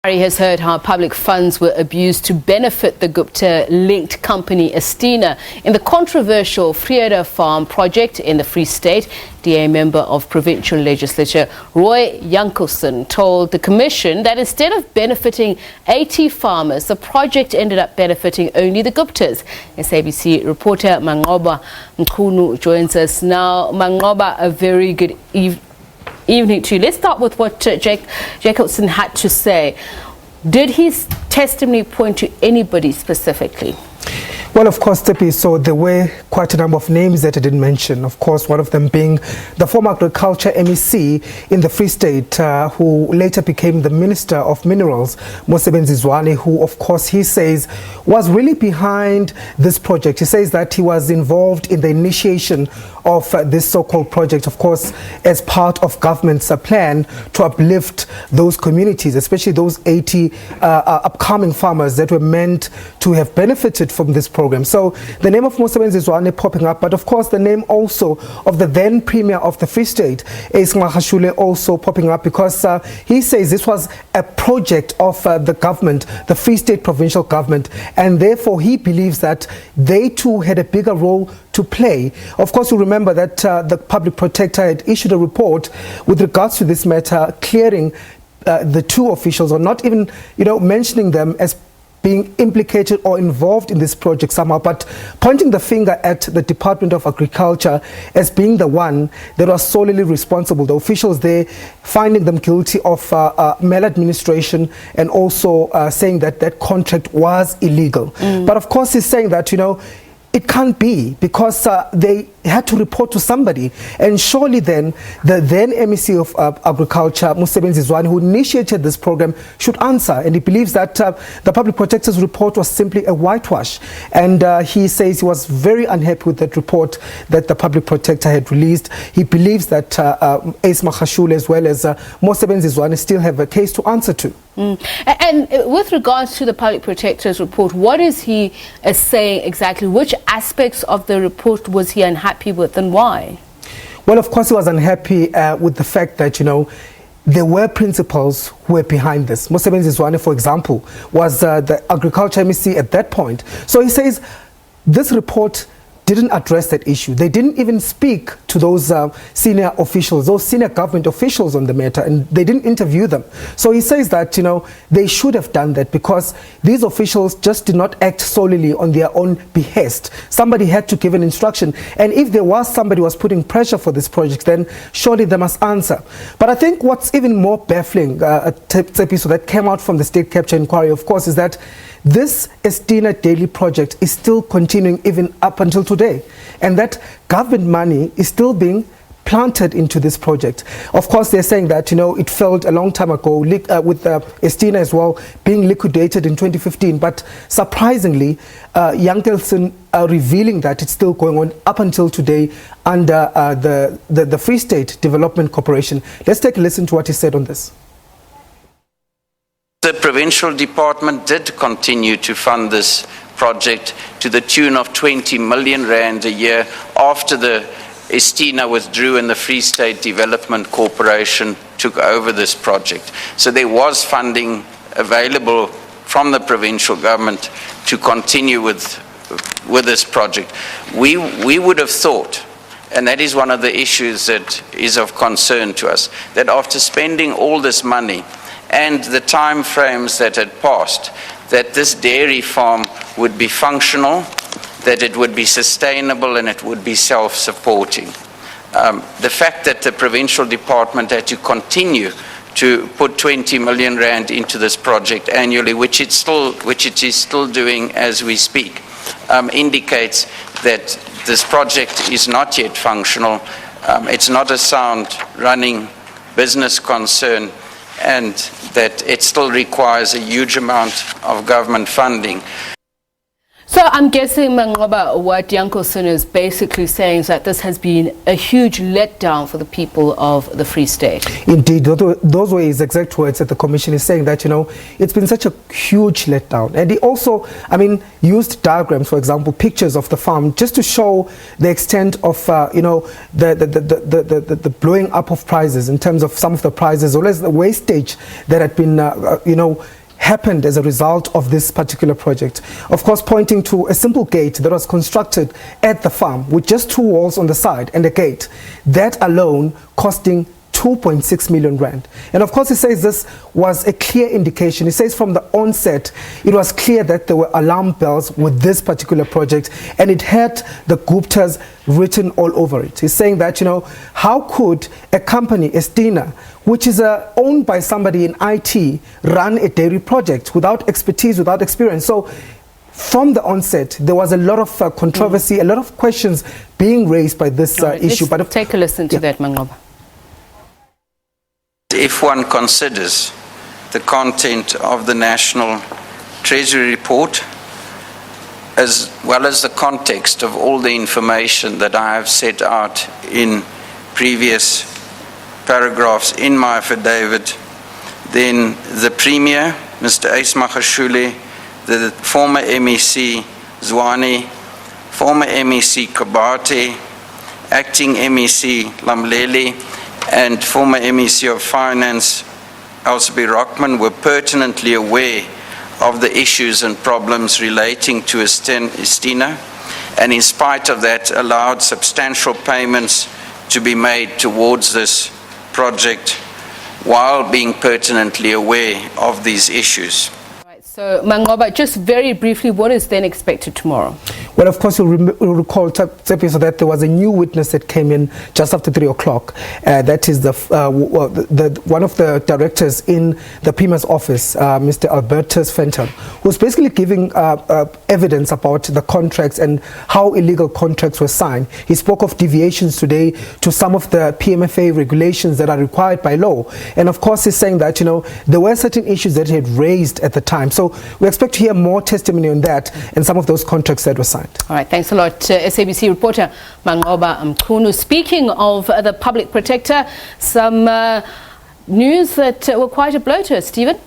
He has heard how public funds were abused to benefit the Gupta-linked company Estina in the controversial Vrede farm project in the Free State. DA member of provincial legislature Jankielsohn told the commission that instead of benefiting 80 farmers, the project ended up benefiting only the Guptas. SABC reporter Manqoba Mchunu joins us now. Manqoba, a very good evening to you. Let's start with what Jankielsohn had to say. Did his testimony point to anybody specifically? Well, of course, Tepi, so there were quite a number of names that I didn't mention. Of course, one of them being the former agriculture MEC in the Free State, who later became the Minister of Minerals, Manqoba, who, of course, he says was really behind this project. He says that he was involved in the initiation of this so-called project, of course, as part of government's plan to uplift those communities, especially those 80 upcoming farmers that were meant to have benefited from this program. So the name of Manqoba popping up, but of course the name also of the then Premier of the Free State, Estina, also popping up, because he says this was a project of the government, the Free State provincial government, and therefore he believes that they too had a bigger role to play. Of course, you remember that the public protector had issued a report with regards to this matter, clearing the two officials, or not even, mentioning them as being implicated or involved in this project somehow, but pointing the finger at the Department of Agriculture as being the one that was solely responsible. The officials there finding them guilty of maladministration and also saying that that contract was illegal. But of course he's saying that, it can't be, because they had to report to somebody, and surely then the then MEC of Agriculture, Manqoba, who initiated this program, should answer. And he believes that the public protector's report was simply a whitewash, and he says he was very unhappy with that report that the public protector had released. He believes that Estina as well as Manqoba still have a case to answer to. And with regards to the public protector's report, what is he saying exactly? Which aspects of the report was he unhappy with, and why? Well, of course he was unhappy with the fact that, there were principals who were behind this. Manqoba, for example, was the agriculture MEC at that point. So he says this report didn't address that issue. They didn't even speak to those senior officials, those senior government officials on the matter, and they didn't interview them. So he says that, they should have done that, because these officials just did not act solely on their own behest. Somebody had to give an instruction. And if there was somebody who was putting pressure for this project, then surely they must answer. But I think what's even more baffling, Tsepiso, that came out from the state capture inquiry, of course, is that this Estina daily project is still continuing even up until today, and that government money is still being planted into this project. Of course, they're saying that, it failed a long time ago with Estina as well being liquidated in 2015, but surprisingly, Jankielsohn revealing that it's still going on up until today under the Free State Development Corporation. Let's take a listen to what he said on this. The provincial department did continue to fund this project to the tune of 20 million rand a year after the Estina withdrew and the Free State Development Corporation took over this project. So there was funding available from the provincial government to continue with this project. We would have thought, and that is one of the issues that is of concern to us, that after spending all this money and the time frames that had passed, that this dairy farm would be functional, that it would be sustainable, and it would be self-supporting. The fact that the provincial department had to continue to put 20 million rand into this project annually, which it is still doing as we speak, indicates that this project is not yet functional. It's not a sound running business concern, and that it still requires a huge amount of government funding. So I'm guessing, Manqoba, what Jankielsohn is basically saying is that this has been a huge letdown for the people of the Free State. Indeed, those were his exact words that the commission is saying that, it's been such a huge letdown. And he also, used diagrams, for example, pictures of the farm, just to show the extent of, the blowing up of prices in terms of some of the prices, or as the wastage that had been, happened as a result of this particular project. Of course, pointing to a simple gate that was constructed at the farm with just 2 walls on the side and a gate, that alone costing 2.6 million rand. And of course, he says this was a clear indication. He says from the onset, it was clear that there were alarm bells with this particular project, and it had the Guptas written all over it. He's saying that, how could a company, Estina, which is owned by somebody in IT, run a dairy project without expertise, without experience? So from the onset, there was a lot of controversy, a lot of questions being raised by this issue. But take a listen to that, Manqoba. If one considers the content of the National Treasury Report, as well as the context of all the information that I have set out in previous paragraphs in my affidavit, then the Premier, Mr. Estina, the former MEC Zwane, former MEC Kabate, acting MEC Lamlele, and former MEC of Finance Elsabe Rockman were pertinently aware of the issues and problems relating to Estina, and in spite of that allowed substantial payments to be made towards this project while being pertinently aware of these issues. So, Manqoba, just very briefly, what is then expected tomorrow? Well, of course, you'll recall, Tsepi, so that there was a new witness that came in just after 3 o'clock. That is one of the directors in the Premier's office, Mr. Albertus Fenton, who's basically giving evidence about the contracts and how illegal contracts were signed. He spoke of deviations today to some of the PMFA regulations that are required by law. And of course, he's saying that, there were certain issues that he had raised at the time. So we expect to hear more testimony on that and some of those contracts that were signed. All right, thanks a lot, SABC reporter Manqoba Mchunu. Speaking of the public protector, some news that were quite a blow to us, Stephen.